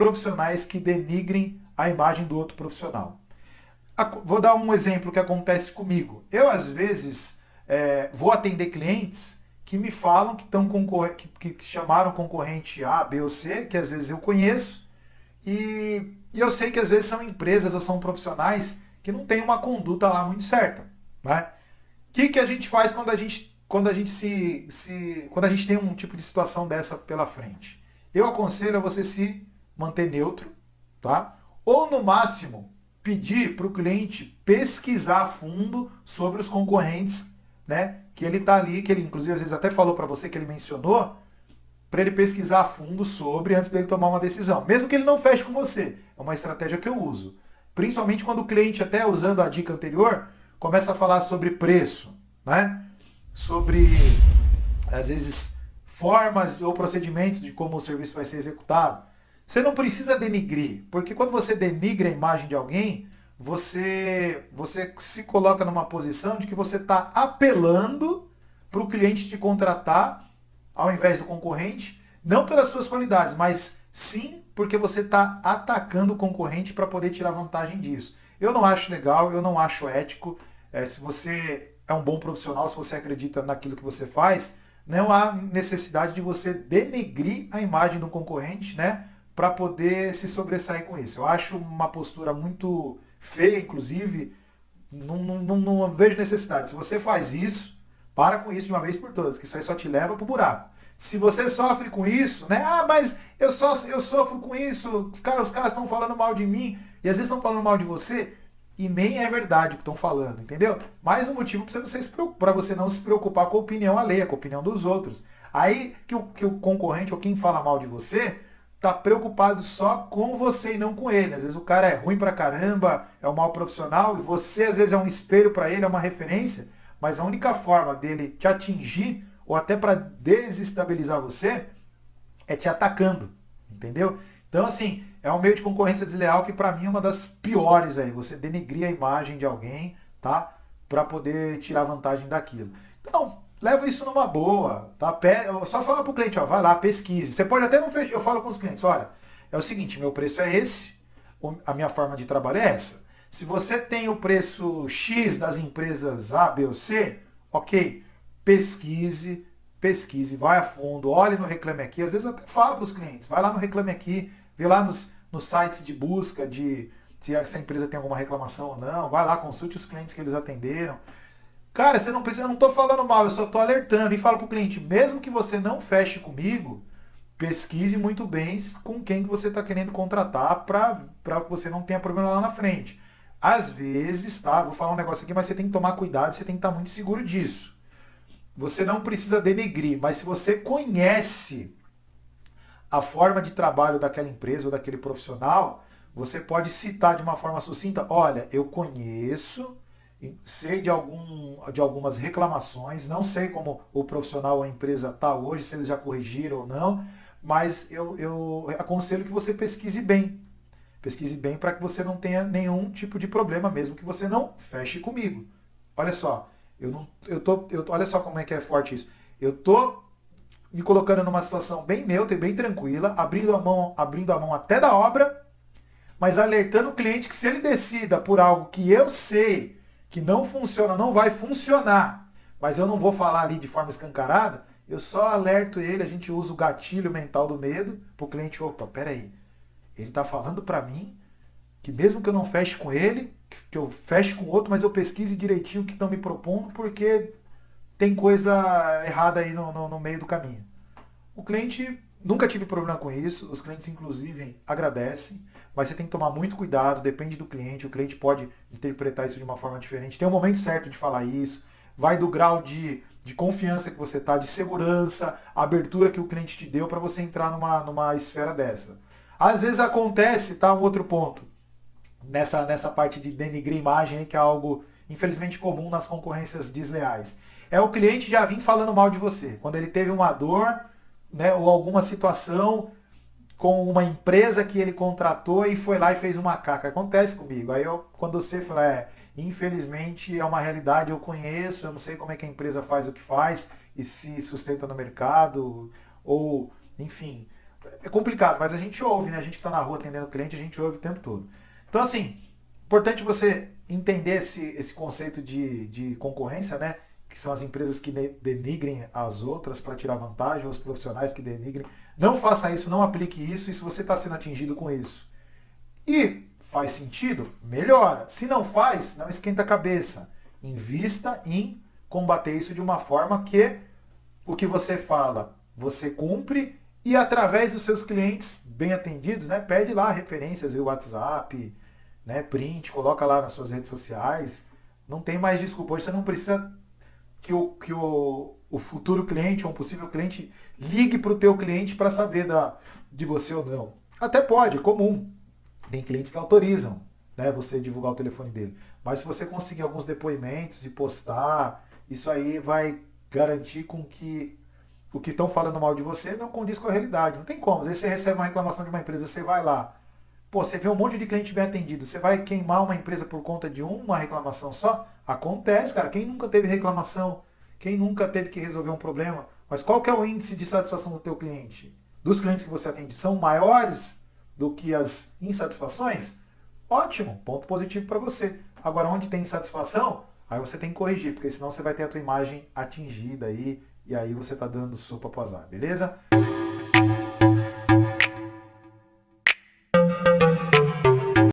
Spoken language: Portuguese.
profissionais que denigrem a imagem do outro profissional. Vou dar um exemplo que acontece comigo. Eu, às vezes, vou atender clientes que me falam que, que chamaram concorrente A, B ou C, que às vezes eu conheço, e eu sei que às vezes são empresas ou são profissionais que não têm uma conduta lá muito certa. Né? O que a gente faz quando a gente tem um tipo de situação dessa pela frente? Eu aconselho a você se manter neutro, tá? Ou no máximo pedir para o cliente pesquisar a fundo sobre os concorrentes, né? Que ele está ali, que ele inclusive às vezes até falou para você que ele mencionou, para ele pesquisar a fundo sobre antes dele tomar uma decisão. Mesmo que ele não feche com você. É uma estratégia que eu uso. Principalmente quando o cliente, até usando a dica anterior, começa a falar sobre preço, né? Sobre, às vezes, formas ou procedimentos de como o serviço vai ser executado. Você não precisa denigrir, porque quando você denigra a imagem de alguém, você se coloca numa posição de que você está apelando para o cliente te contratar ao invés do concorrente, não pelas suas qualidades, mas sim porque você está atacando o concorrente para poder tirar vantagem disso. Eu não acho legal, eu não acho ético. Se você é um bom profissional, se você acredita naquilo que você faz, não há necessidade de você denegrir a imagem do concorrente, né, para poder se sobressair com isso. Eu acho uma postura muito feia, inclusive, não vejo necessidade. Se você faz isso, para com isso de uma vez por todas, que isso aí só te leva pro buraco. Se você sofre com isso, né? Ah, mas eu sofro com isso, os caras estão falando mal de mim, e às vezes estão falando mal de você, e nem é verdade o que estão falando, entendeu? Mais um motivo para você não se preocupar com a opinião alheia, com a opinião dos outros. Aí que o concorrente ou quem fala mal de você tá preocupado só com você e não com ele. Às vezes o cara é ruim pra caramba, é um mau profissional, e você às vezes é um espelho para ele, é uma referência, mas a única forma dele te atingir ou até para desestabilizar você é te atacando, entendeu? Então assim, é um meio de concorrência desleal que para mim é uma das piores aí, você denegrir a imagem de alguém, tá? Para poder tirar vantagem daquilo. Então, leva isso numa boa, tá? Só fala pro cliente, ó, vai lá, pesquise. Você pode até não fechar, eu falo com os clientes, olha, é o seguinte, meu preço é esse, a minha forma de trabalho é essa. Se você tem o preço X das empresas A, B ou C, ok, pesquise, vai a fundo, olhe no Reclame Aqui, às vezes até fala para os clientes, vai lá no Reclame Aqui, vê lá nos sites de busca de se essa empresa tem alguma reclamação ou não, vai lá, consulte os clientes que eles atenderam. Cara, você não precisa, eu não estou falando mal, eu só estou alertando e falo para o cliente, mesmo que você não feche comigo, pesquise muito bem com quem que você está querendo contratar para que você não tenha problema lá na frente. Às vezes, tá? Vou falar um negócio aqui, mas você tem que tomar cuidado, você tem que estar muito seguro disso. Você não precisa denegrir, mas se você conhece a forma de trabalho daquela empresa ou daquele profissional, você pode citar de uma forma sucinta, olha, eu conheço, sei de algumas reclamações, não sei como o profissional ou a empresa está hoje, se eles já corrigiram ou não, mas eu aconselho que você pesquise bem. Pesquise bem para que você não tenha nenhum tipo de problema, mesmo que você não feche comigo. Olha só, olha só como é que é forte isso. Eu tô me colocando numa situação bem neutra e bem tranquila, abrindo a mão até da obra, mas alertando o cliente que se ele decida por algo que eu sei que não funciona, não vai funcionar, mas eu não vou falar ali de forma escancarada, eu só alerto ele, a gente usa o gatilho mental do medo para o cliente, opa, peraí, ele está falando para mim que mesmo que eu não feche com ele, que eu feche com outro, mas eu pesquise direitinho o que estão me propondo, porque tem coisa errada aí no meio do caminho. O cliente, nunca tive problema com isso, os clientes inclusive agradecem, mas você tem que tomar muito cuidado, depende do cliente, o cliente pode interpretar isso de uma forma diferente, tem um momento certo de falar isso, vai do grau de confiança que você está, de segurança, abertura que o cliente te deu para você entrar numa esfera dessa. Às vezes acontece, tá, um outro ponto, nessa parte de denigrir imagem, que é algo infelizmente comum nas concorrências desleais. É o cliente já vir falando mal de você. Quando ele teve uma dor, né, ou alguma situação com uma empresa que ele contratou e foi lá e fez uma caca. Acontece comigo. Aí quando você fala, infelizmente é uma realidade, eu conheço, eu não sei como é que a empresa faz o que faz e se sustenta no mercado, ou, enfim, é complicado, mas a gente ouve, né? A gente que está na rua atendendo o cliente, a gente ouve o tempo todo. Então, assim, importante você entender esse conceito de concorrência, né? Que são as empresas que denigrem as outras para tirar vantagem, ou os profissionais que denigrem. Não faça isso, não aplique isso, e se você está sendo atingido com isso e faz sentido, melhora. Se não faz, não esquenta a cabeça. Invista em combater isso de uma forma que o que você fala, você cumpre, e através dos seus clientes bem atendidos, né, pede lá referências via WhatsApp, né, print, coloca lá nas suas redes sociais. Não tem mais desculpa. Hoje você não precisa que o futuro cliente ou um possível cliente ligue para o teu cliente para saber de você ou não. Até pode, é comum. Tem clientes que autorizam, né, você divulgar o telefone dele. Mas se você conseguir alguns depoimentos e postar, isso aí vai garantir com que o que estão falando mal de você não condiz com a realidade. Não tem como. Às vezes você recebe uma reclamação de uma empresa, você vai lá, pô, você vê um monte de cliente bem atendido, você vai queimar uma empresa por conta de uma reclamação só? Acontece, cara. Quem nunca teve reclamação? Quem nunca teve que resolver um problema? Mas qual que é o índice de satisfação do teu cliente? Dos clientes que você atende são maiores do que as insatisfações? Ótimo, ponto positivo para você. Agora, onde tem insatisfação, aí você tem que corrigir, porque senão você vai ter a tua imagem atingida aí, e aí você está dando sopa pro azar, beleza?